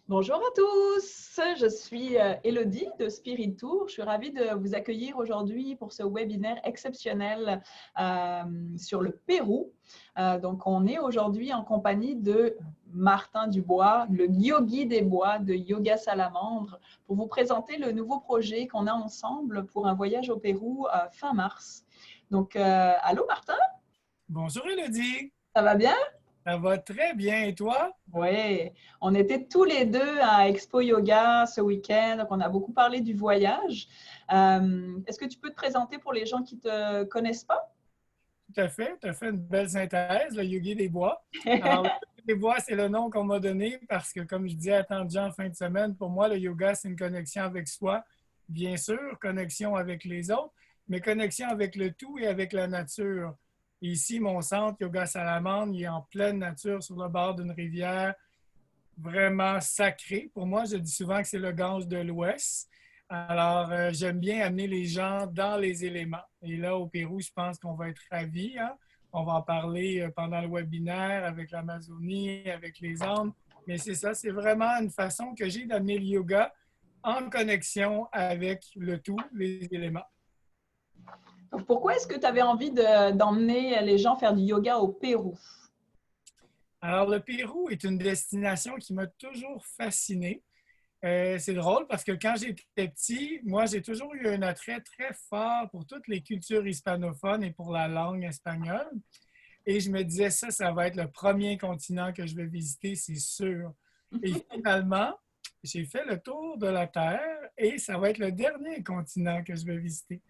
Bonjour à tous, je suis Élodie de Spirit Tour. Je suis ravie de vous accueillir aujourd'hui pour ce webinaire exceptionnel sur le Pérou. Donc, on est aujourd'hui en compagnie de Martin Dubois, le yogi des bois de Yoga Salamandre, pour vous présenter le nouveau projet qu'on a ensemble pour un voyage au Pérou fin mars. Donc, allô Martin, Bonjour Elodie, ça va bien? ça va très bien et toi? Oui, on était tous les deux à Expo Yoga ce week-end, donc on a beaucoup parlé du voyage. Est-ce que tu peux te présenter pour les gens qui ne te connaissent pas? Tu as fait une belle synthèse, le yogi des bois. Alors, le yogi des bois, c'est le nom qu'on m'a donné parce que, comme je disais à tant de gens en fin de semaine, pour moi, le yoga, c'est une connexion avec soi, bien sûr, connexion avec les autres, mais connexion avec le tout et avec la nature. Et ici, mon centre, Yoga Salamandre, il est en pleine nature sur le bord d'une rivière vraiment sacré. Pour moi, je dis souvent que c'est le Gange de l'Ouest. Alors, j'aime bien amener les gens dans les éléments. Et là, au Pérou, je pense qu'on va être ravis, hein? On va en parler pendant le webinaire avec l'Amazonie, avec les Andes. Mais c'est ça, c'est vraiment une façon que j'ai d'amener le yoga en connexion avec le tout, les éléments. Donc, pourquoi est-ce que tu avais envie d'emmener les gens faire du yoga au Pérou? Alors, le Pérou est une destination qui m'a toujours fasciné. C'est drôle parce que quand j'étais petit, moi, j'ai toujours eu un attrait très fort pour toutes les cultures hispanophones et pour la langue espagnole. Et je me disais, ça va être le premier continent que je vais visiter, c'est sûr. Et finalement, j'ai fait le tour de la Terre et ça va être le dernier continent que je vais visiter.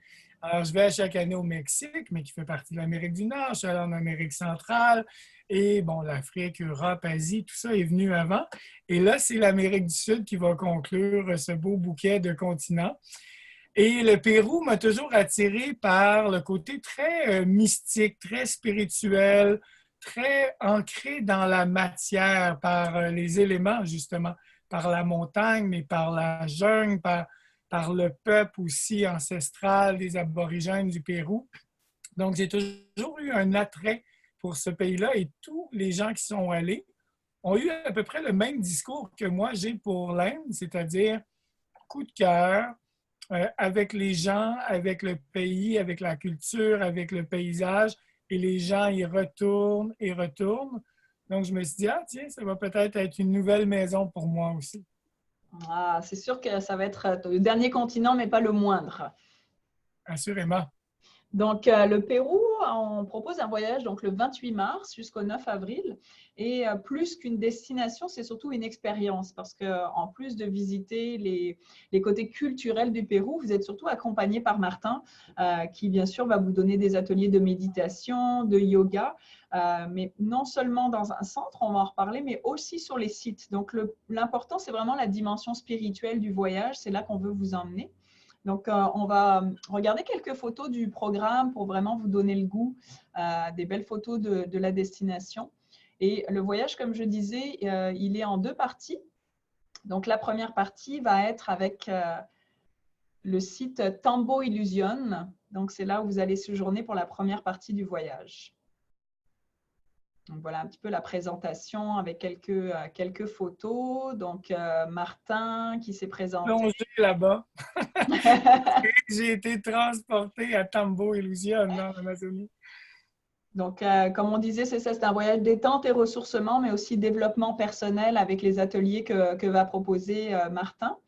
Alors, je vais à chaque année au Mexique, mais qui fait partie de l'Amérique du Nord. Je suis allé en Amérique centrale. Et bon, l'Afrique, Europe, Asie, tout ça est venu avant. Et là, c'est l'Amérique du Sud qui va conclure ce beau bouquet de continents. Et le Pérou m'a toujours attiré par le côté très mystique, très spirituel, très ancré dans la matière, par les éléments, justement, par la montagne, mais par la jungle, par le peuple aussi ancestral des aborigènes du Pérou. Donc, j'ai toujours eu un attrait pour ce pays-là et tous les gens qui sont allés ont eu à peu près le même discours que moi j'ai pour l'Inde, c'est-à-dire coup de cœur, avec les gens, avec le pays, avec la culture, avec le paysage, et les gens y retournent et retournent. Donc, je me suis dit, ah tiens, ça va peut-être être une nouvelle maison pour moi aussi. Ah, c'est sûr que ça va être le dernier continent, mais pas le moindre. Assurément. Donc, le Pérou, on propose un voyage donc, le 28 mars jusqu'au 9 avril. Et plus qu'une destination, c'est surtout une expérience parce qu'en plus de visiter les côtés culturels du Pérou, vous êtes surtout accompagné par Martin qui, bien sûr, va vous donner des ateliers de méditation, de yoga, mais non seulement dans un centre, on va en reparler, mais aussi sur les sites. Donc, l'important, c'est vraiment la dimension spirituelle du voyage. C'est là qu'on veut vous emmener. Donc, on va regarder quelques photos du programme pour vraiment vous donner le goût des belles photos de la destination. Et le voyage, comme je disais, il est en deux parties. Donc, la première partie va être avec le site Tambo Illusion. Donc, c'est là où vous allez séjourner pour la première partie du voyage. Donc, voilà un petit peu la présentation avec quelques photos. Donc, Martin qui s'est présenté. Plongé là-bas. J'ai été transporté à Tambo Illusion, en Amazonie. Donc, comme on disait, c'est ça, c'est un voyage détente et ressourcement, mais aussi développement personnel avec les ateliers que va proposer Martin.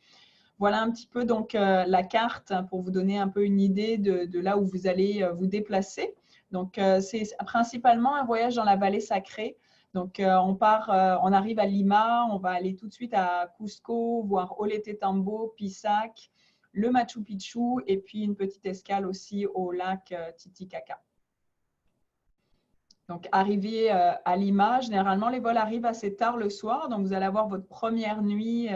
Voilà un petit peu donc la carte pour vous donner un peu une idée de là où vous allez vous déplacer. Donc, c'est principalement un voyage dans la vallée sacrée. Donc, on arrive à Lima, on va aller tout de suite à Cusco, voir Ollantaytambo, Pisac, le Machu Picchu et puis une petite escale aussi au lac Titicaca. Donc, arrivé à Lima, généralement, les vols arrivent assez tard le soir. Donc, vous allez avoir votre première nuit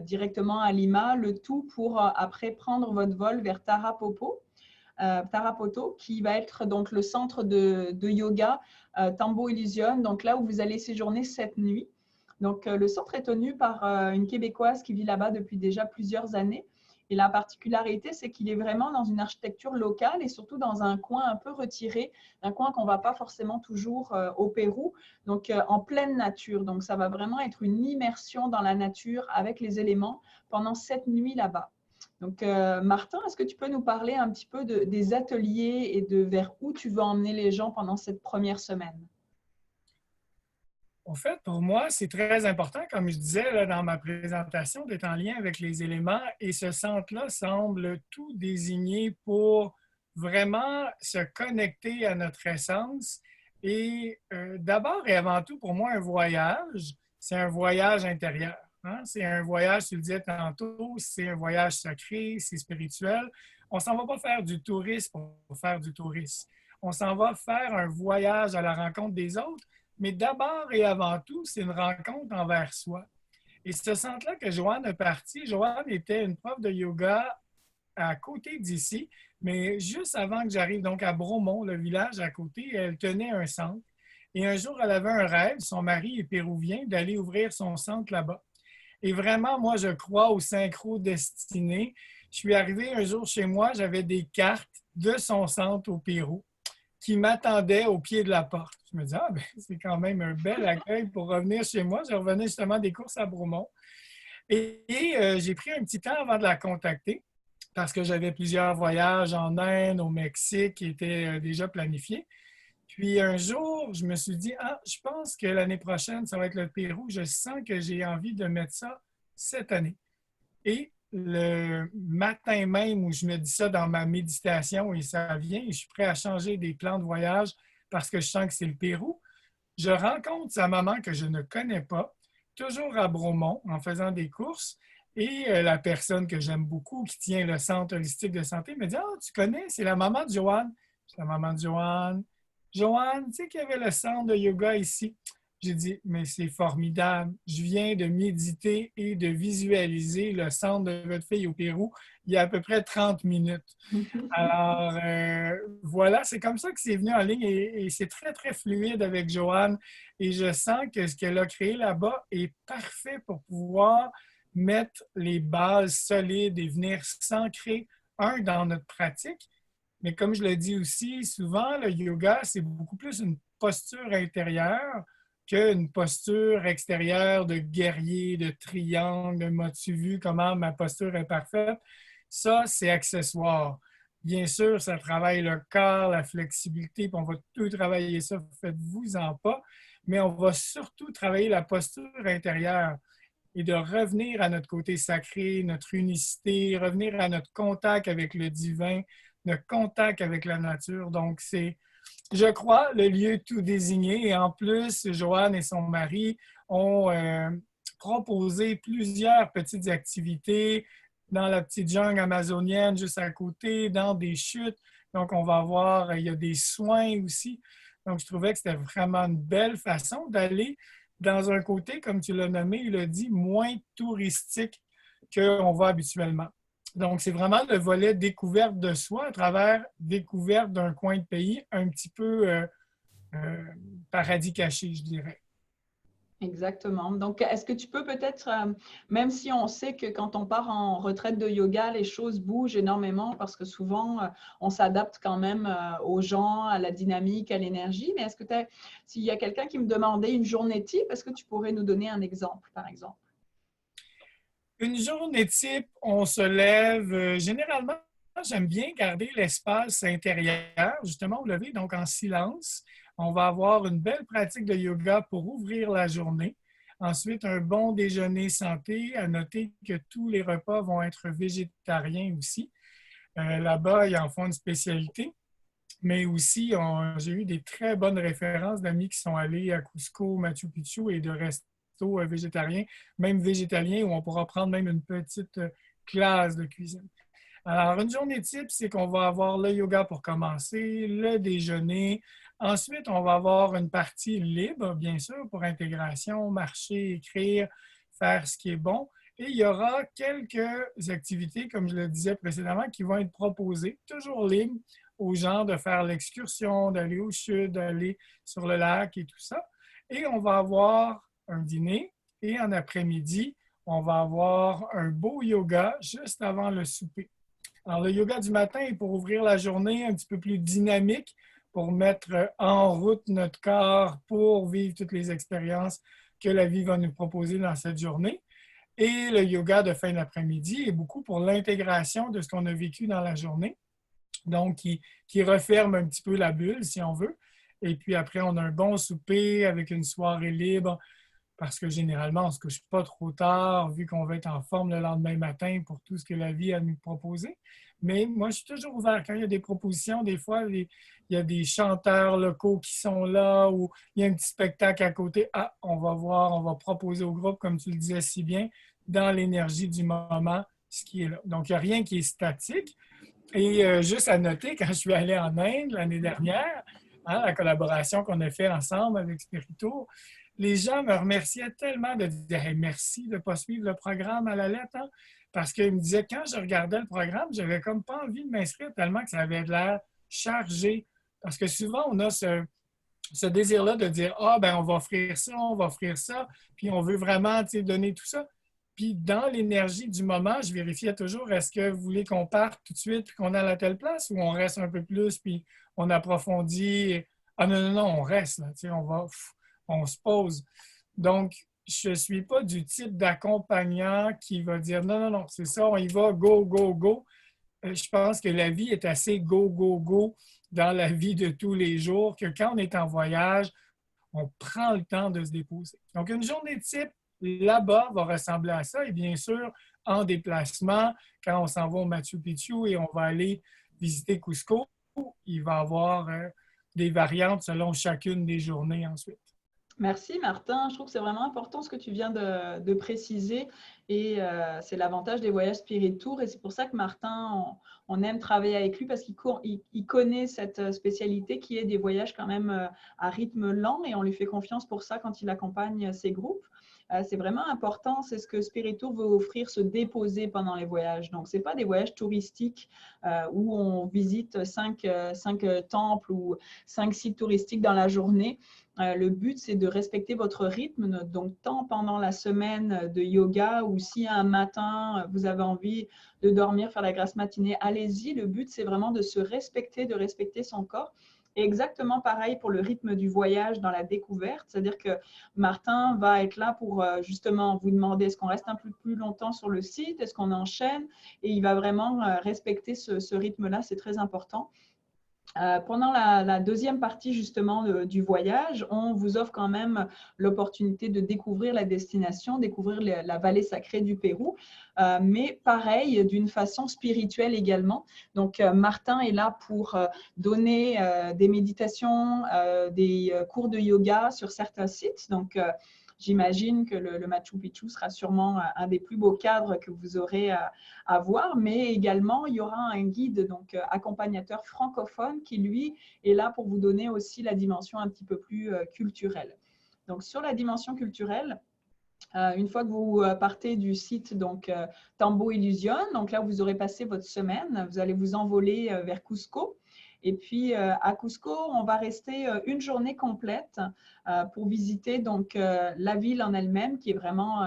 directement à Lima, le tout pour après prendre votre vol vers Tarapoto, qui va être donc le centre de yoga Tambo Illusion, donc là où vous allez séjourner cette nuit. Donc, le centre est tenu par une Québécoise qui vit là-bas depuis déjà plusieurs années. Et la particularité, c'est qu'il est vraiment dans une architecture locale et surtout dans un coin un peu retiré, un coin qu'on ne va pas forcément toujours au Pérou, donc en pleine nature. Donc ça va vraiment être une immersion dans la nature avec les éléments pendant 7 nuits là-bas. Donc, Martin, est-ce que tu peux nous parler un petit peu des ateliers et de vers où tu veux emmener les gens pendant cette première semaine? En fait, pour moi, c'est très important, comme je disais là, dans ma présentation, d'être en lien avec les éléments et ce centre-là semble tout désigner pour vraiment se connecter à notre essence. Et d'abord et avant tout, pour moi, un voyage, c'est un voyage intérieur. Hein? C'est un voyage, tu le disais tantôt, c'est un voyage sacré, c'est spirituel. On ne s'en va pas faire du tourisme pour faire du tourisme. On s'en va faire un voyage à la rencontre des autres, mais d'abord et avant tout, c'est une rencontre envers soi. Et ce centre-là que Joanne a parti, Joanne était une prof de yoga à côté d'ici, mais juste avant que j'arrive donc à Bromont, le village à côté, elle tenait un centre. Et un jour, elle avait un rêve, son mari est péruvien, d'aller ouvrir son centre là-bas. Et vraiment, moi, je crois aux synchro-destinées. Je suis arrivé un jour chez moi, j'avais des cartes de son centre au Pérou qui m'attendait au pied de la porte. Je me disais, ah, ben, c'est quand même un bel accueil pour revenir chez moi. Je revenais justement des courses à Bromont. Et j'ai pris un petit temps avant de la contacter parce que j'avais plusieurs voyages en Inde, au Mexique qui étaient déjà planifiés. Puis un jour, je me suis dit, ah, je pense que l'année prochaine, ça va être le Pérou. Je sens que j'ai envie de mettre ça cette année. Et le matin même où je me dis ça dans ma méditation et ça vient, et je suis prêt à changer des plans de voyage parce que je sens que c'est le Pérou, je rencontre sa maman que je ne connais pas, toujours à Bromont en faisant des courses. Et la personne que j'aime beaucoup, qui tient le centre holistique de santé, me dit, ah, tu connais, c'est la maman de Joanne. C'est la maman de Joanne. Joanne, tu sais qu'il y avait le centre de yoga ici. J'ai dit, mais c'est formidable. Je viens de méditer et de visualiser le centre de votre fille au Pérou il y a à peu près 30 minutes. Alors, voilà, c'est comme ça que c'est venu en ligne et c'est très, très fluide avec Joanne. Et je sens que ce qu'elle a créé là-bas est parfait pour pouvoir mettre les bases solides et venir s'ancrer, dans notre pratique. Mais comme je le dis aussi, souvent, le yoga, c'est beaucoup plus une posture intérieure qu'une posture extérieure de guerrier, de triangle, m'as-tu vu comment ma posture est parfaite? Ça, c'est accessoire. Bien sûr, ça travaille le corps, la flexibilité, puis on va tout travailler ça, faites-vous-en pas, mais on va surtout travailler la posture intérieure et de revenir à notre côté sacré, notre unicité, revenir à notre contact avec le divin, notre contact avec la nature. Donc, c'est, je crois, le lieu tout désigné. Et en plus, Joanne et son mari ont proposé plusieurs petites activités dans la petite jungle amazonienne juste à côté, dans des chutes. Donc, on va voir, il y a des soins aussi. Donc, je trouvais que c'était vraiment une belle façon d'aller dans un côté, comme tu l'as nommé, il a dit, moins touristique qu'on va habituellement. Donc, c'est vraiment le volet découverte de soi à travers découverte d'un coin de pays un petit peu paradis caché, je dirais. Exactement. Donc, est-ce que tu peux peut-être, même si on sait que quand on part en retraite de yoga, les choses bougent énormément parce que souvent, on s'adapte quand même aux gens, à la dynamique, à l'énergie, mais est-ce que s'il y a quelqu'un qui me demandait une journée type, est-ce que tu pourrais nous donner un exemple, par exemple? Une journée type, on se lève généralement. J'aime bien garder l'espace intérieur, justement au lever, donc en silence. On va avoir une belle pratique de yoga pour ouvrir la journée. Ensuite, un bon déjeuner santé. À noter que tous les repas vont être végétariens aussi. Là-bas, ils en font une spécialité. Mais aussi, j'ai eu des très bonnes références d'amis qui sont allés à Cusco, Machu Picchu et de restos végétariens, même végétaliens, où on pourra prendre même une petite classe de cuisine. Alors, une journée type, c'est qu'on va avoir le yoga pour commencer, le déjeuner. Ensuite, on va avoir une partie libre, bien sûr, pour intégration, marcher, écrire, faire ce qui est bon. Et il y aura quelques activités, comme je le disais précédemment, qui vont être proposées, toujours libres, aux gens de faire l'excursion, d'aller au sud, d'aller sur le lac et tout ça. Et on va avoir un dîner et en après-midi, on va avoir un beau yoga juste avant le souper. Alors, le yoga du matin est pour ouvrir la journée un petit peu plus dynamique, pour mettre en route notre corps pour vivre toutes les expériences que la vie va nous proposer dans cette journée. Et le yoga de fin d'après-midi est beaucoup pour l'intégration de ce qu'on a vécu dans la journée, donc qui referme un petit peu la bulle, si on veut. Et puis après, on a un bon souper avec une soirée libre, parce que généralement, on ne se couche pas trop tard, vu qu'on va être en forme le lendemain matin pour tout ce que la vie a à nous proposer. Mais moi, je suis toujours ouvert. Quand il y a des propositions, des fois, il y a des chanteurs locaux qui sont là ou il y a un petit spectacle à côté. Ah, on va voir, on va proposer au groupe, comme tu le disais si bien, dans l'énergie du moment, ce qui est là. Donc, il n'y a rien qui est statique. Et juste à noter, quand je suis allé en Inde l'année dernière, hein, la collaboration qu'on a fait ensemble avec Spirito, les gens me remerciaient tellement de dire hey, merci de ne pas suivre le programme à la lettre, hein, parce qu'ils me disaient quand je regardais le programme, j'avais comme pas envie de m'inscrire tellement que ça avait l'air chargé. Parce que souvent, on a ce désir-là de dire ah, ben on va offrir ça, puis on veut vraiment donner tout ça. Puis dans l'énergie du moment, je vérifiais toujours est-ce que vous voulez qu'on parte tout de suite puis qu'on aille à telle place ou on reste un peu plus puis on approfondit. Ah non, non, non, on reste là, on se pose. Donc, je ne suis pas du type d'accompagnant qui va dire non, non, non, c'est ça, on y va, go, go, go. Je pense que la vie est assez go, go, go dans la vie de tous les jours que quand on est en voyage, on prend le temps de se déposer. Donc, une journée type là-bas va ressembler à ça. Et bien sûr, en déplacement, quand on s'en va au Machu Picchu et on va aller visiter Cusco, il va y avoir des variantes selon chacune des journées ensuite. Merci Martin, je trouve que c'est vraiment important ce que tu viens de préciser et c'est l'avantage des voyages Spirit Tour et c'est pour ça que Martin, on aime travailler avec lui parce qu'il connaît cette spécialité qui est des voyages quand même à rythme lent et on lui fait confiance pour ça quand il accompagne ses groupes. C'est vraiment important, c'est ce que Spirit Tour veut offrir, se déposer pendant les voyages. Donc, ce n'est pas des voyages touristiques où on visite cinq temples ou 5 sites touristiques dans la journée. Le but, c'est de respecter votre rythme, donc tant pendant la semaine de yoga ou si un matin, vous avez envie de dormir, faire la grasse matinée, allez-y. Le but, c'est vraiment de se respecter, de respecter son corps. Et exactement pareil pour le rythme du voyage dans la découverte, c'est-à-dire que Martin va être là pour justement vous demander est-ce qu'on reste un peu plus longtemps sur le site, est-ce qu'on enchaîne, et il va vraiment respecter ce rythme-là, c'est très important. Pendant la deuxième partie justement du voyage, on vous offre quand même l'opportunité de découvrir la destination, découvrir la vallée sacrée du Pérou, mais pareil, d'une façon spirituelle également. Donc, Martin est là pour donner des méditations, des cours de yoga sur certains sites. Donc, j'imagine que le Machu Picchu sera sûrement un des plus beaux cadres que vous aurez à voir, mais également, il y aura un guide, donc accompagnateur francophone, qui, lui, est là pour vous donner aussi la dimension un petit peu plus culturelle. Donc, sur la dimension culturelle, une fois que vous partez du site donc Tambo Illusion, donc là, vous aurez passé votre semaine, vous allez vous envoler vers Cusco. Et puis, à Cusco, on va rester une journée complète pour visiter donc, la ville en elle-même, qui est vraiment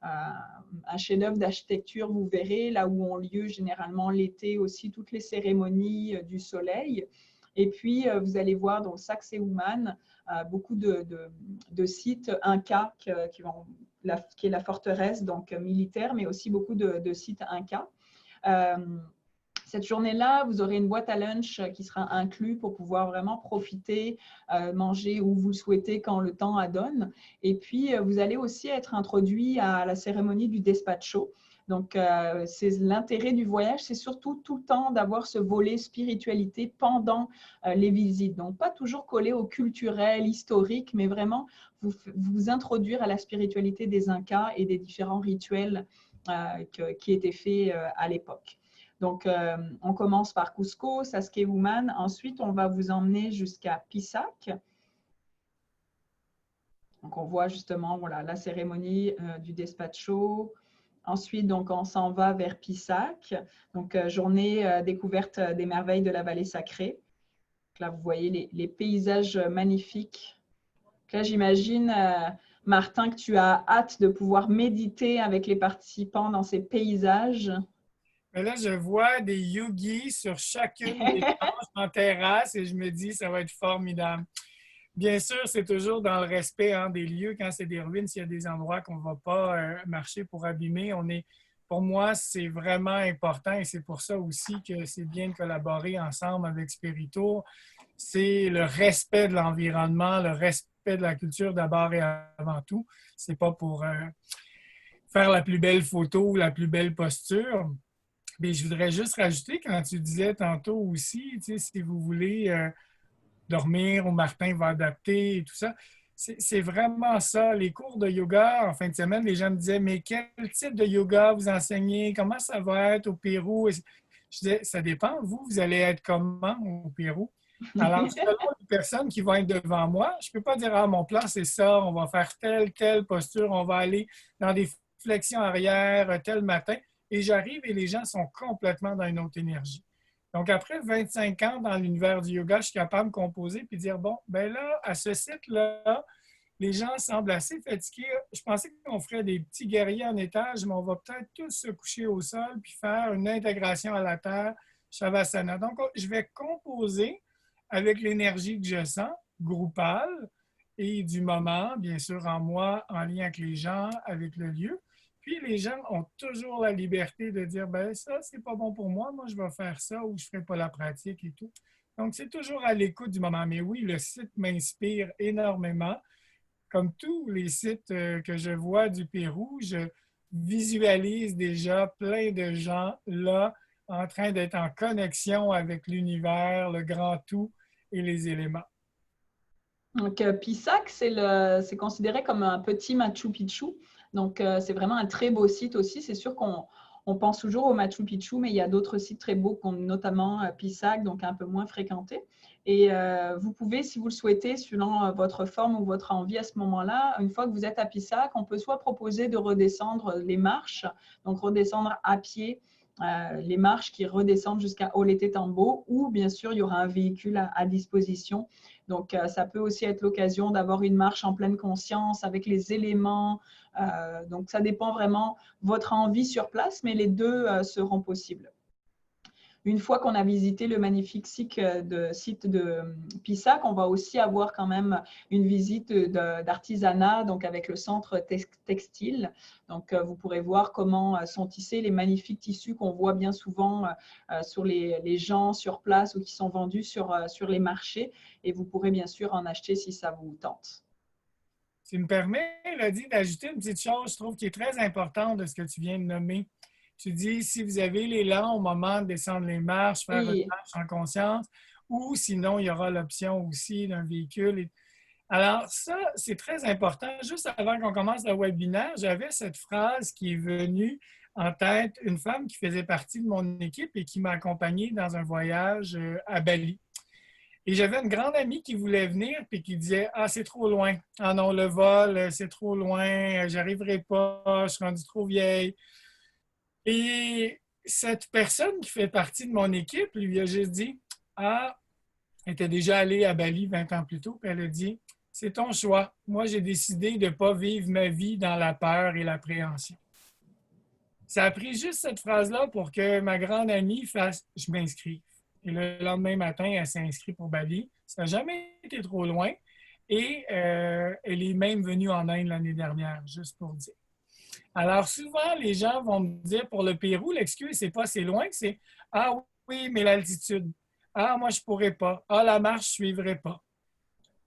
un chef-d'œuvre d'architecture, vous verrez, là où ont lieu généralement l'été aussi toutes les cérémonies du soleil. Et puis, vous allez voir donc Sacsayhuaman, beaucoup de sites Inca qui est la forteresse donc, militaire, mais aussi beaucoup de sites Inca. Cette journée-là, vous aurez une boîte à lunch qui sera inclue pour pouvoir vraiment profiter, manger où vous le souhaitez quand le temps adonne. Et puis, vous allez aussi être introduit à la cérémonie du despacho. Donc, c'est l'intérêt du voyage, c'est surtout tout le temps d'avoir ce volet spiritualité pendant les visites. Donc, pas toujours collé au culturel, historique, mais vraiment vous introduire à la spiritualité des Incas et des différents rituels qui étaient faits à l'époque. Donc, on commence par Cusco, Sacsayhuaman. Ensuite, on va vous emmener jusqu'à Pisac. Donc, on voit justement voilà, la cérémonie du despacho. Ensuite, donc, on s'en va vers Pisac. Donc, journée découverte des merveilles de la vallée sacrée. Donc, là, vous voyez les paysages magnifiques. Donc là, j'imagine Martin, que tu as hâte de pouvoir méditer avec les participants dans ces paysages. Mais là, je vois des yogis sur chacune des planches en terrasse et je me dis, ça va être formidable. Bien sûr, c'est toujours dans le respect des lieux. Quand c'est des ruines, s'il y a des endroits qu'on ne va pas marcher pour abîmer, pour moi, c'est vraiment important et c'est pour ça aussi que c'est bien de collaborer ensemble avec Spirito. C'est le respect de l'environnement, le respect de la culture d'abord et avant tout. C'est pas pour faire la plus belle photo ou la plus belle posture. Mais je voudrais juste rajouter, quand tu disais tantôt aussi, si vous voulez dormir ou Martin va adapter et tout ça, c'est vraiment ça. Les cours de yoga, en fin de semaine, les gens me disaient, mais quel type de yoga vous enseignez? Comment ça va être au Pérou? Je disais, ça dépend. Vous allez être comment au Pérou? Alors, selon les personnes qui vont être devant moi, je ne peux pas dire, ah, mon plan, c'est ça, on va faire telle posture, on va aller dans des flexions arrière tel matin. Et j'arrive et les gens sont complètement dans une autre énergie. Donc, après 25 ans dans l'univers du yoga, je suis capable de composer puis dire, bon, ben là, à ce site-là, les gens semblent assez fatigués. Je pensais qu'on ferait des petits guerriers en étage, mais on va peut-être tous se coucher au sol puis faire une intégration à la terre, Shavasana. Donc, je vais composer avec l'énergie que je sens, groupale, et du moment, bien sûr, en moi, en lien avec les gens, avec le lieu. Puis les gens ont toujours la liberté de dire, ben ça, c'est pas bon pour moi, moi je vais faire ça ou je ferai pas la pratique et tout. Donc c'est toujours à l'écoute du moment. Mais oui, le site m'inspire énormément. Comme tous les sites que je vois du Pérou, je visualise déjà plein de gens là en train d'être en connexion avec l'univers, le grand tout et les éléments. Donc, Pisac, c'est considéré comme un petit Machu Picchu. Donc, c'est vraiment un très beau site aussi. C'est sûr qu'on pense toujours au Machu Picchu, mais il y a d'autres sites très beaux, notamment Pisac, donc un peu moins fréquenté. Et vous pouvez, si vous le souhaitez, selon votre forme ou votre envie à ce moment-là, une fois que vous êtes à Pisac, on peut soit proposer de redescendre les marches, donc redescendre à pied les marches qui redescendent jusqu'à Olete Tambo, ou bien sûr, il y aura un véhicule à disposition. Donc, ça peut aussi être l'occasion d'avoir une marche en pleine conscience avec les éléments. Donc, ça dépend vraiment de votre envie sur place, mais les deux seront possibles. Une fois qu'on a visité le magnifique site de Pisac, on va aussi avoir quand même une visite d'artisanat, donc avec le centre textile. Donc, vous pourrez voir comment sont tissés les magnifiques tissus qu'on voit bien souvent sur les gens sur place ou qui sont vendus sur les marchés. Et vous pourrez bien sûr en acheter si ça vous tente. Tu me permets, Elodie, d'ajouter une petite chose, je trouve, qui est très importante de ce que tu viens de nommer. Tu dis, si vous avez l'élan au moment de descendre les marches, faire votre Oui. marche en conscience, ou sinon, il y aura l'option aussi d'un véhicule. Alors, ça, c'est très important. Juste avant qu'on commence le webinaire, j'avais cette phrase qui est venue en tête, une femme qui faisait partie de mon équipe et qui m'a accompagné dans un voyage à Bali. Et j'avais une grande amie qui voulait venir et qui disait, ah, c'est trop loin. Ah non, le vol, c'est trop loin, j'arriverai pas, je suis rendue trop vieille. Et cette personne qui fait partie de mon équipe lui a juste dit, ah, elle était déjà allée à Bali 20 ans plus tôt, puis elle a dit, c'est ton choix. Moi, j'ai décidé de ne pas vivre ma vie dans la peur et l'appréhension. Ça a pris juste cette phrase-là pour que ma grande amie fasse, je m'inscris. Et le lendemain matin, elle s'est inscrite pour Bali. Ça n'a jamais été trop loin. Et elle est même venue en Inde l'année dernière, juste pour dire. Alors, souvent, les gens vont me dire, pour le Pérou, l'excuse, c'est pas c'est loin, c'est « Ah oui, mais l'altitude. Ah, moi, je pourrais pas. Ah, la marche, je suivrai pas. »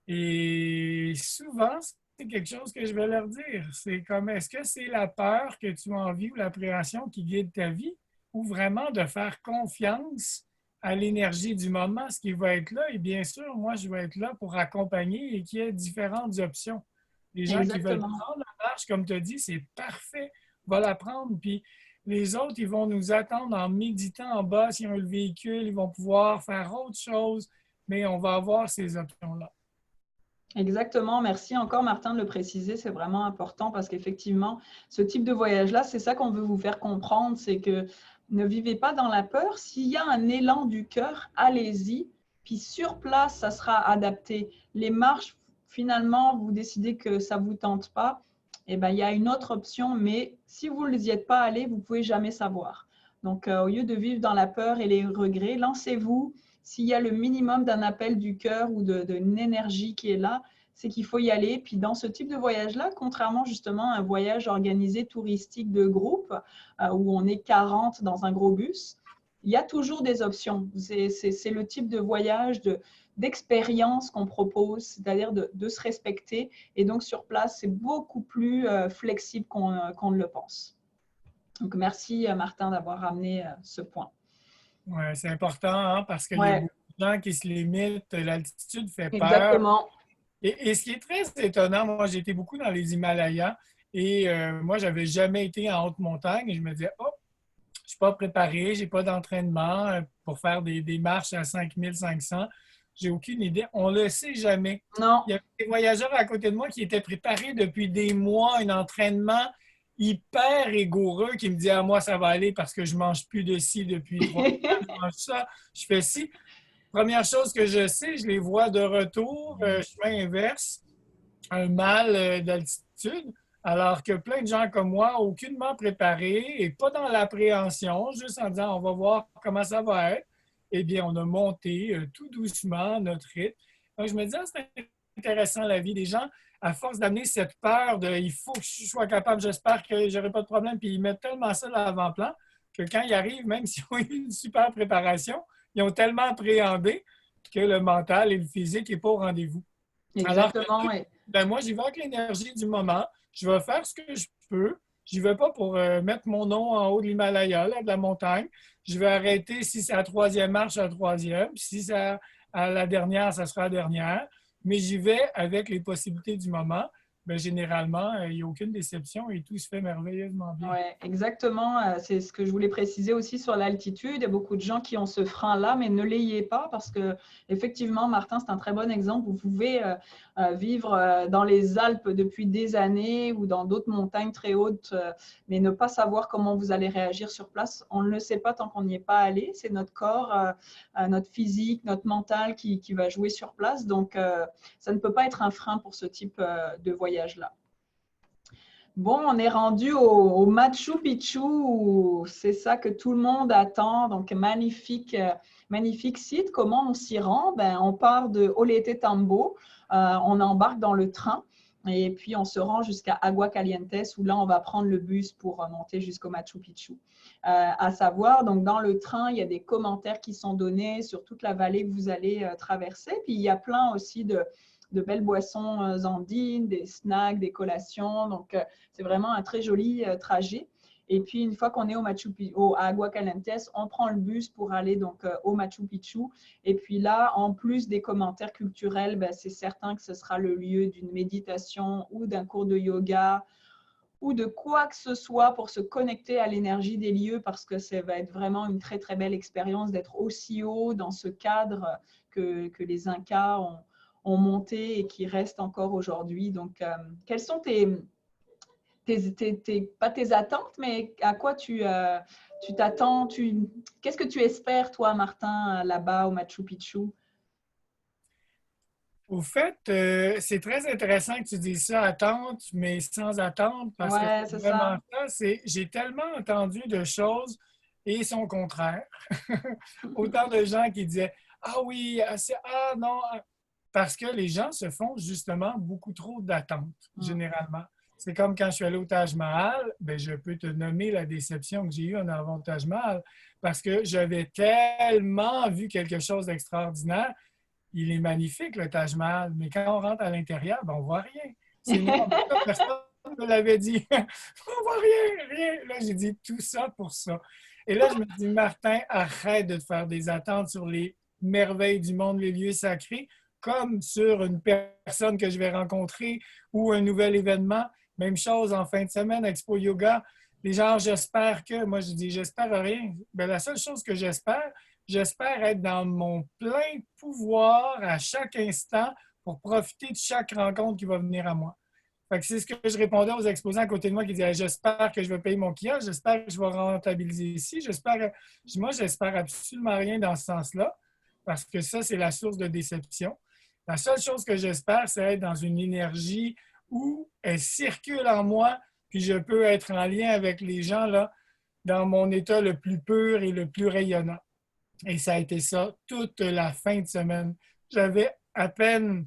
Et souvent, c'est quelque chose que je vais leur dire. C'est comme, est-ce que c'est la peur que tu as envie ou l'appréhension qui guide ta vie ou vraiment de faire confiance à l'énergie du moment, ce qui va être là. Et bien sûr, moi, je vais être là pour accompagner et qu'il y ait différentes options. Les gens qui veulent Exactement. prendre la marche, comme tu as dit, c'est parfait. Va la prendre. Puis les autres, ils vont nous attendre en méditant en bas. S'ils ont le véhicule, ils vont pouvoir faire autre chose. Mais on va avoir ces options-là. Exactement, merci encore Martin de le préciser, c'est vraiment important parce qu'effectivement, ce type de voyage-là, c'est ça qu'on veut vous faire comprendre, c'est que ne vivez pas dans la peur. S'il y a un élan du cœur, allez-y, puis sur place, ça sera adapté. Les marches, finalement vous décidez que ça ne vous tente pas, eh ben, il y a une autre option, mais si vous n'y êtes pas allé, vous ne pouvez jamais savoir. Donc, au lieu de vivre dans la peur et les regrets, lancez-vous. S'il y a le minimum d'un appel du cœur ou d'une énergie qui est là, c'est qu'il faut y aller. Puis dans ce type de voyage-là, contrairement justement à un voyage organisé touristique de groupe, où on est 40 dans un gros bus, il y a toujours des options. C'est le type de voyage d'expérience qu'on propose, c'est-à-dire de se respecter. Et donc sur place, c'est beaucoup plus flexible qu'on ne le pense. Donc merci Martin d'avoir ramené ce point. Oui, c'est important hein, parce qu'il y a Ouais, beaucoup de gens qui se limitent, l'altitude fait peur. exactement. Et ce qui est très étonnant, moi j'ai été beaucoup dans les Himalayas et moi j'avais jamais été en haute montagne et je me disais, oh, je suis pas préparé, j'ai pas d'entraînement pour faire des marches à 5500. J'ai aucune idée. On le sait jamais. Non. Il y avait des voyageurs à côté de moi qui étaient préparés depuis des mois, un entraînement hyper rigoureux qui me dit, ah, moi, ça va aller parce que je mange plus de ci depuis 3 semaines, je mange ça, je fais ci. Première chose que je sais, je les vois de retour, chemin inverse, un mal d'altitude, alors que plein de gens comme moi, aucunement préparés et pas dans l'appréhension, juste en disant on va voir comment ça va être, eh bien, on a monté tout doucement notre rythme. Donc, je me disais, c'est intéressant la vie des gens, à force d'amener cette peur de il faut que je sois capable, j'espère que j'aurai pas de problème, puis ils mettent tellement ça à l'avant-plan que quand ils arrivent, même s'ils ont eu une super préparation, ils ont tellement appréhendé que le mental et le physique n'est pas au rendez-vous. Alors que Exactement. ben moi, j'y vais avec l'énergie du moment. Je vais faire ce que je peux. Je vais pas pour mettre mon nom en haut de l'Himalaya, de la montagne. Je vais arrêter si c'est la troisième marche, la troisième. Si c'est à la dernière, ça sera la dernière. Mais j'y vais avec les possibilités du moment. Ben, généralement, il n'y a aucune déception et tout se fait merveilleusement bien. Oui, exactement. C'est ce que je voulais préciser aussi sur l'altitude. Il y a beaucoup de gens qui ont ce frein-là, mais ne l'ayez pas parce que, effectivement, Martin, c'est un très bon exemple. Vous pouvez vivre dans les Alpes depuis des années ou dans d'autres montagnes très hautes, mais ne pas savoir comment vous allez réagir sur place. On ne le sait pas tant qu'on n'y est pas allé. C'est notre corps, notre physique, notre mental qui va jouer sur place. Donc, ça ne peut pas être un frein pour ce type de voyage-là. Bon, on est rendu au Machu Picchu, c'est ça que tout le monde attend. Donc, magnifique, magnifique site. Comment on s'y rend? Ben, on part de Olete Tambo, on embarque dans le train et puis on se rend jusqu'à Aguascalientes où là, on va prendre le bus pour monter jusqu'au Machu Picchu. À savoir, donc dans le train, il y a des commentaires qui sont donnés sur toute la vallée que vous allez traverser. Puis, il y a plein aussi de belles boissons andines, des snacks, des collations. Donc, c'est vraiment un très joli trajet. Et puis, une fois qu'on est à Aguascalientes, on prend le bus pour aller donc, au Machu Picchu. Et puis là, en plus des commentaires culturels, ben, c'est certain que ce sera le lieu d'une méditation ou d'un cours de yoga ou de quoi que ce soit pour se connecter à l'énergie des lieux parce que ça va être vraiment une très, très belle expérience d'être aussi haut dans ce cadre que les Incas ont monté et qui reste encore aujourd'hui. Donc, quelles sont pas tes attentes, mais à quoi tu t'attends? Qu'est-ce que tu espères, toi, Martin, là-bas au Machu Picchu? Au fait, c'est très intéressant que tu dises ça, attente, mais sans attente, parce que Ouais, c'est c'est vraiment ça. ça. J'ai tellement entendu de choses et son contraire. Autant de gens qui disaient ah oui, ah non, parce que les gens se font justement beaucoup trop d'attentes, généralement. C'est comme quand je suis allé au Taj Mahal, ben, je peux te nommer la déception que j'ai eue en avant au Taj Mahal, parce que j'avais tellement vu quelque chose d'extraordinaire. Il est magnifique, le Taj Mahal, mais quand on rentre à l'intérieur, ben, on ne voit rien. C'est moi, personne ne me l'avait dit. On ne voit rien, rien. Là, j'ai dit tout ça pour ça. Et là, je me dis, Martin, arrête de te faire des attentes sur les merveilles du monde, les lieux sacrés, comme sur une personne que je vais rencontrer ou un nouvel événement. Même chose en fin de semaine, Expo Yoga. Les gens, j'espère que, moi je dis, j'espère rien. Bien, la seule chose que j'espère être dans mon plein pouvoir à chaque instant pour profiter de chaque rencontre qui va venir à moi. Fait que c'est ce que je répondais aux exposants à côté de moi qui disaient j'espère que je vais payer mon kiosque, j'espère que je vais rentabiliser ici, moi, j'espère absolument rien dans ce sens-là, parce que ça, c'est la source de déception. La seule chose que j'espère, c'est être dans une énergie où elle circule en moi, puis je peux être en lien avec les gens là, dans mon état le plus pur et le plus rayonnant. Et ça a été ça toute la fin de semaine. J'avais à peine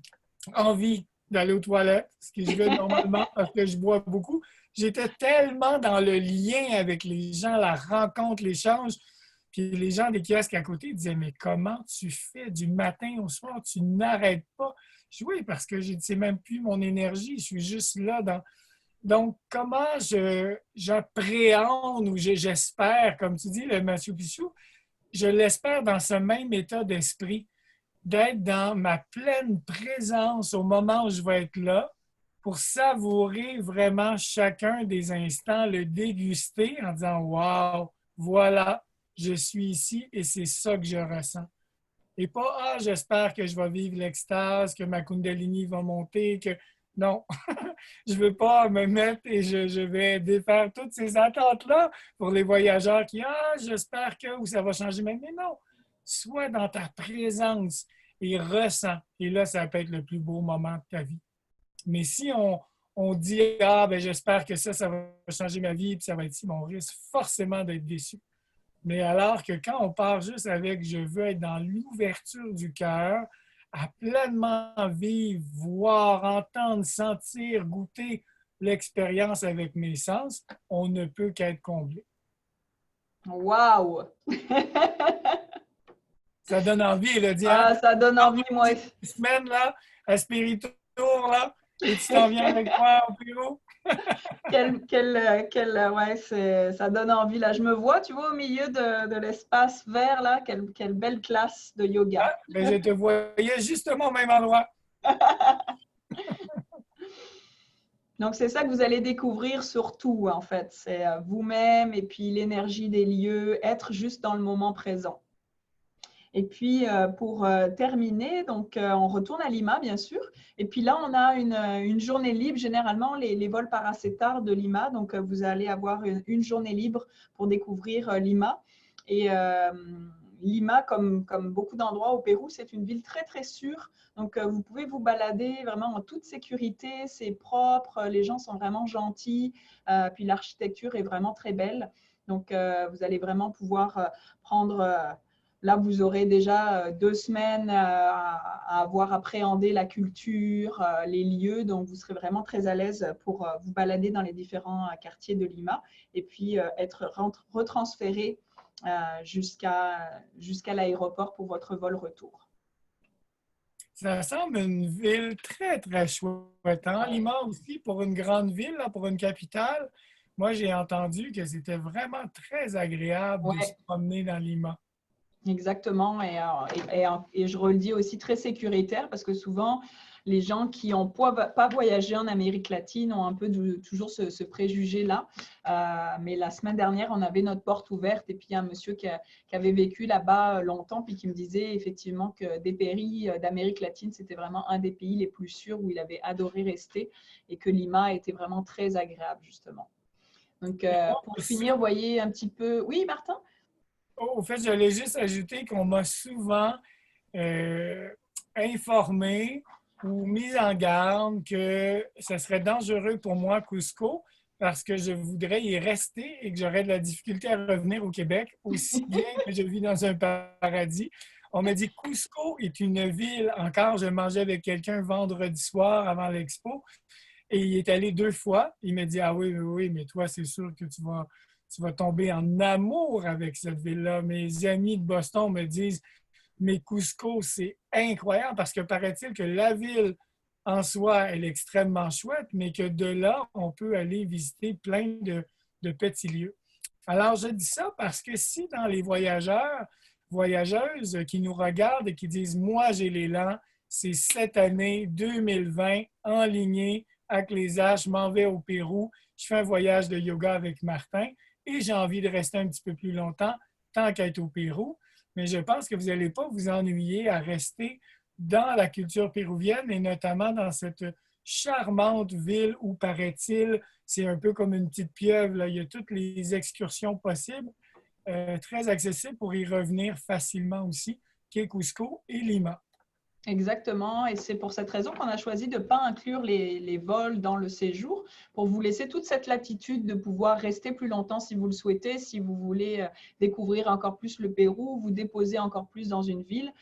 envie d'aller aux toilettes, ce que je fais normalement parce que je bois beaucoup. J'étais tellement dans le lien avec les gens, la rencontre, l'échange. Puis les gens des kiosques à côté disaient, mais comment tu fais du matin au soir? Tu n'arrêtes pas. Je dis, oui, parce que c'est même plus mon énergie. Je suis juste là dans... Donc, comment j'appréhende ou j'espère, comme tu dis, le Machu Picchu, je l'espère dans ce même état d'esprit, d'être dans ma pleine présence au moment où je vais être là, pour savourer vraiment chacun des instants, le déguster en disant waouh, voilà, je suis ici et c'est ça que je ressens. Et pas ah, j'espère que je vais vivre l'extase, que ma Kundalini va monter, que non, je ne veux pas me mettre et je vais défaire toutes ces attentes-là pour les voyageurs qui ah, j'espère que ou ça va changer. Mais non, sois dans ta présence et ressens. Et là, ça peut être le plus beau moment de ta vie. Mais si on dit ah, ben j'espère que ça va changer ma vie, puis ça va être si, on risque forcément d'être déçu. Mais alors que quand on part juste avec je veux être dans l'ouverture du cœur, à pleinement vivre, voir, entendre, sentir, goûter l'expérience avec mes sens, on ne peut qu'être comblé. Waouh! Ça donne envie, là, Diane. Ah, ça donne envie, moi. Une semaine, là, à Spirito Tour, là, et tu t'en viens avec moi au Pérou. Ouais, ça donne envie. Là, je me vois, tu vois, au milieu de l'espace vert, là, quelle belle classe de yoga. Ah, ben, je te voyais justement au même endroit. Donc, c'est ça que vous allez découvrir surtout, en fait. C'est vous-même et puis l'énergie des lieux, être juste dans le moment présent. Et puis, pour terminer, donc, on retourne à Lima, bien sûr. Et puis là, on a une journée libre. Généralement, les vols Paracetar de Lima. Donc, vous allez avoir une journée libre pour découvrir Lima. Et Lima, comme beaucoup d'endroits au Pérou, c'est une ville très, très sûre. Donc, vous pouvez vous balader vraiment en toute sécurité. C'est propre. Les gens sont vraiment gentils. Puis, l'architecture est vraiment très belle. Donc, vous allez vraiment pouvoir prendre... Là, vous aurez déjà 2 semaines à avoir appréhendé la culture, les lieux, donc vous serez vraiment très à l'aise pour vous balader dans les différents quartiers de Lima et puis être retransféré jusqu'à l'aéroport pour votre vol retour. Ça semble une ville très, très chouette. Hein? Lima aussi, pour une grande ville, là, pour une capitale, moi, j'ai entendu que c'était vraiment très agréable de se Ouais. promener dans Lima. Exactement, et je redis aussi très sécuritaire parce que souvent, les gens qui n'ont pas voyagé en Amérique latine ont un peu toujours ce préjugé-là. Mais la semaine dernière, on avait notre porte ouverte et puis il y a un monsieur qui avait vécu là-bas longtemps puis qui me disait effectivement que des pays d'Amérique latine, c'était vraiment un des pays les plus sûrs où il avait adoré rester et que Lima était vraiment très agréable justement. Donc, pour finir, vous voyez un petit peu… Oui, Martin? Au fait, j'allais juste ajouter qu'on m'a souvent euh, informé ou mis en garde que ce serait dangereux pour moi, Cusco, parce que je voudrais y rester et que j'aurais de la difficulté à revenir au Québec, aussi bien que je vis dans un paradis. On m'a dit Cusco est une ville, encore, je mangeais avec quelqu'un vendredi soir avant l'expo, et il est allé 2 fois. Il m'a dit, ah oui, oui, oui, mais toi, c'est sûr que tu vas tomber en amour avec cette ville-là. Mes amis de Boston me disent, mais Cusco, c'est incroyable parce que paraît-il que la ville en soi, elle est extrêmement chouette, mais que de là, on peut aller visiter plein de petits lieux. Alors, je dis ça parce que si dans les voyageurs, voyageuses qui nous regardent et qui disent, moi, j'ai l'élan, c'est cette année 2020, enligné avec les As, je m'en vais au Pérou, je fais un voyage de yoga avec Martin et j'ai envie de rester un petit peu plus longtemps, tant qu'à être au Pérou. Mais je pense que vous n'allez pas vous ennuyer à rester dans la culture péruvienne et notamment dans cette charmante ville où, paraît-il, c'est un peu comme une petite pieuvre. Là. Il y a toutes les excursions possibles, très accessibles pour y revenir facilement aussi, qui est Cusco et Lima. Exactement, et c'est pour cette raison qu'on a choisi de ne pas inclure les vols dans le séjour, pour vous laisser toute cette latitude de pouvoir rester plus longtemps si vous le souhaitez, si vous voulez découvrir encore plus le Pérou, vous déposer encore plus dans une ville,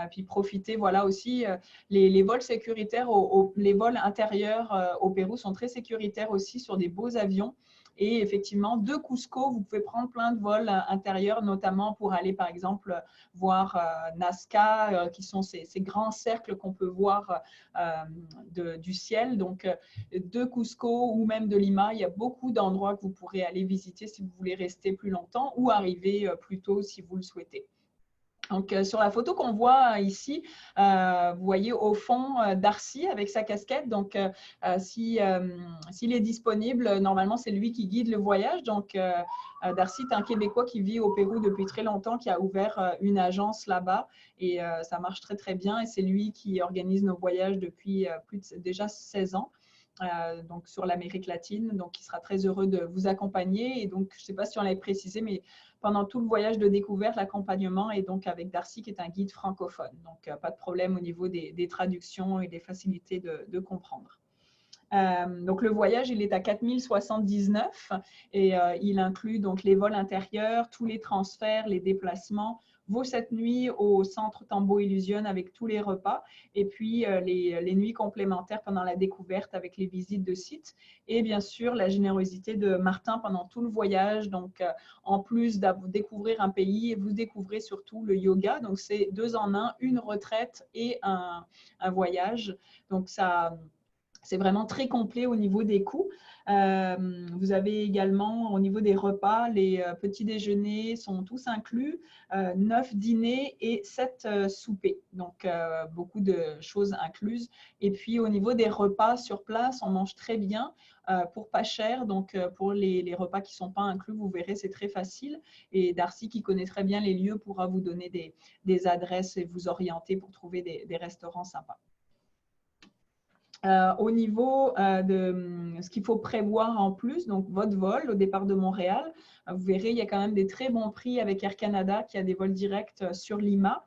puis profiter, voilà aussi, les vols sécuritaires, les vols intérieurs au Pérou sont très sécuritaires aussi sur des beaux avions. Et effectivement, de Cusco, vous pouvez prendre plein de vols intérieurs, notamment pour aller, par exemple, voir Nazca, qui sont ces grands cercles qu'on peut voir du ciel. Donc, de Cusco ou même de Lima, il y a beaucoup d'endroits que vous pourrez aller visiter si vous voulez rester plus longtemps ou arriver plus tôt si vous le souhaitez. Donc, sur la photo qu'on voit ici, vous voyez au fond Darcy avec sa casquette. Donc, s'il est disponible, normalement, c'est lui qui guide le voyage. Donc, Darcy est un Québécois qui vit au Pérou depuis très longtemps, qui a ouvert une agence là-bas. Et ça marche très, très bien. Et c'est lui qui organise nos voyages depuis déjà 16 ans. Donc sur l'Amérique latine. Donc, il sera très heureux de vous accompagner. Et donc, je ne sais pas si on l'avait précisé, mais pendant tout le voyage de découverte, l'accompagnement est donc avec Darcy, qui est un guide francophone. Donc, pas de problème au niveau des traductions et des facilités de comprendre. Donc, le voyage, il est à 4079 et il inclut donc les vols intérieurs, tous les transferts, les déplacements, vos 7 nuits au centre Tambo Illusion avec tous les repas et puis les nuits complémentaires pendant la découverte avec les visites de sites et bien sûr la générosité de Martin pendant tout le voyage. Donc, en plus de découvrir un pays, vous découvrez surtout le yoga. Donc, c'est 2 en 1, une retraite et un voyage. Donc, ça… C'est vraiment très complet au niveau des coûts. Vous avez également au niveau des repas, les petits déjeuners sont tous inclus, 9 dîners et 7 soupers. Donc, beaucoup de choses incluses. Et puis, au niveau des repas sur place, on mange très bien pour pas cher. Donc, pour les repas qui ne sont pas inclus, vous verrez, c'est très facile. Et Darcy, qui connaît très bien les lieux, pourra vous donner des adresses et vous orienter pour trouver des restaurants sympas. Au niveau de ce qu'il faut prévoir en plus, donc votre vol au départ de Montréal, vous verrez, il y a quand même des très bons prix avec Air Canada qui a des vols directs sur Lima.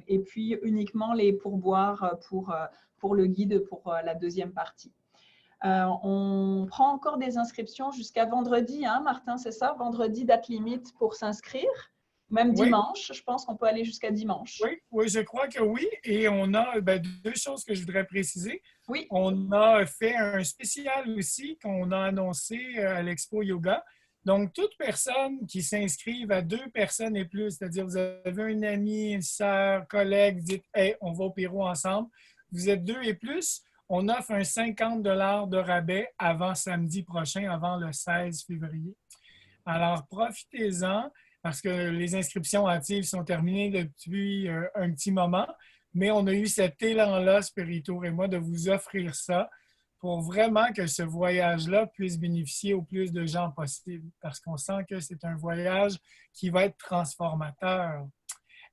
Et puis uniquement les pourboires pour le guide pour la deuxième partie. On prend encore des inscriptions jusqu'à vendredi, hein, Martin, c'est ça? Vendredi, date limite pour s'inscrire. Même dimanche, je pense qu'on peut aller jusqu'à dimanche. Oui, je crois que oui. Et on a 2 choses que je voudrais préciser. Oui. On a fait un spécial aussi qu'on a annoncé à l'Expo Yoga. Donc, toute personne qui s'inscrive à 2 personnes et plus, c'est-à-dire vous avez une amie, une sœur, collègue, vous dites « Hey, on va au Pérou ensemble », vous êtes 2 et plus, on offre un 50 $ de rabais avant samedi prochain, avant le 16 février. Alors, profitez-en parce que les inscriptions hâtives sont terminées depuis un petit moment, mais on a eu cet élan-là, Spiritour et moi, de vous offrir ça pour vraiment que ce voyage-là puisse bénéficier au plus de gens possible, parce qu'on sent que c'est un voyage qui va être transformateur.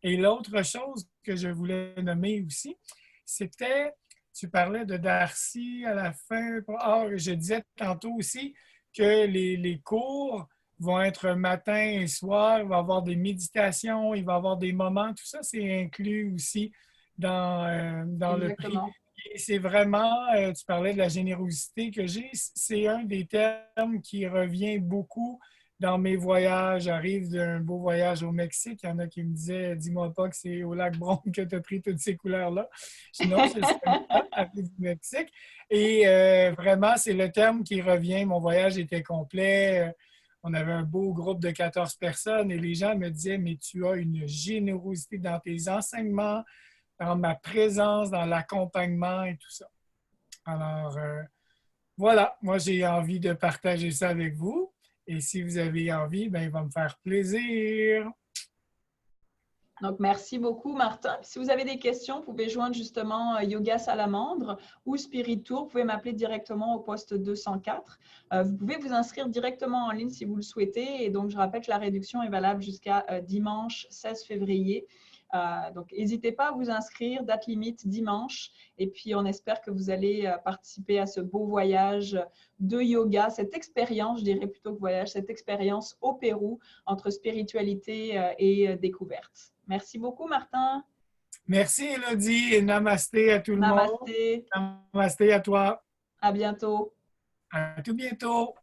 Et l'autre chose que je voulais nommer aussi, c'était, tu parlais de Darcy à la fin. Je disais tantôt aussi que les cours vont être matin et soir, il va y avoir des méditations, il va y avoir des moments, tout ça, c'est inclus aussi dans le prix. Et c'est vraiment, tu parlais de la générosité que j'ai, c'est un des termes qui revient beaucoup dans mes voyages. J'arrive d'un beau voyage au Mexique, il y en a qui me disaient, dis-moi pas que c'est au lac Bronx que tu as pris toutes ces couleurs-là. Sinon, c'est du Mexique. Et vraiment, c'est le terme qui revient. Mon voyage était complet. On avait un beau groupe de 14 personnes et les gens me disaient, mais tu as une générosité dans tes enseignements, dans ma présence, dans l'accompagnement et tout ça. Alors, voilà, moi j'ai envie de partager ça avec vous. Et si vous avez envie, ben, il va me faire plaisir. Donc, merci beaucoup, Martin. Si vous avez des questions, vous pouvez joindre justement Yoga Salamandre ou Spirit Tour. Vous pouvez m'appeler directement au poste 204. Vous pouvez vous inscrire directement en ligne si vous le souhaitez. Et donc, je rappelle que la réduction est valable jusqu'à dimanche 16 février. Donc, n'hésitez pas à vous inscrire, date limite dimanche. Et puis, on espère que vous allez participer à ce beau voyage de yoga, cette expérience, je dirais plutôt que voyage, cette expérience au Pérou entre spiritualité et découverte. Merci beaucoup, Martin. Merci, Élodie, et namasté à tout le monde. Namasté, Namasté à toi. à bientôt. À tout bientôt.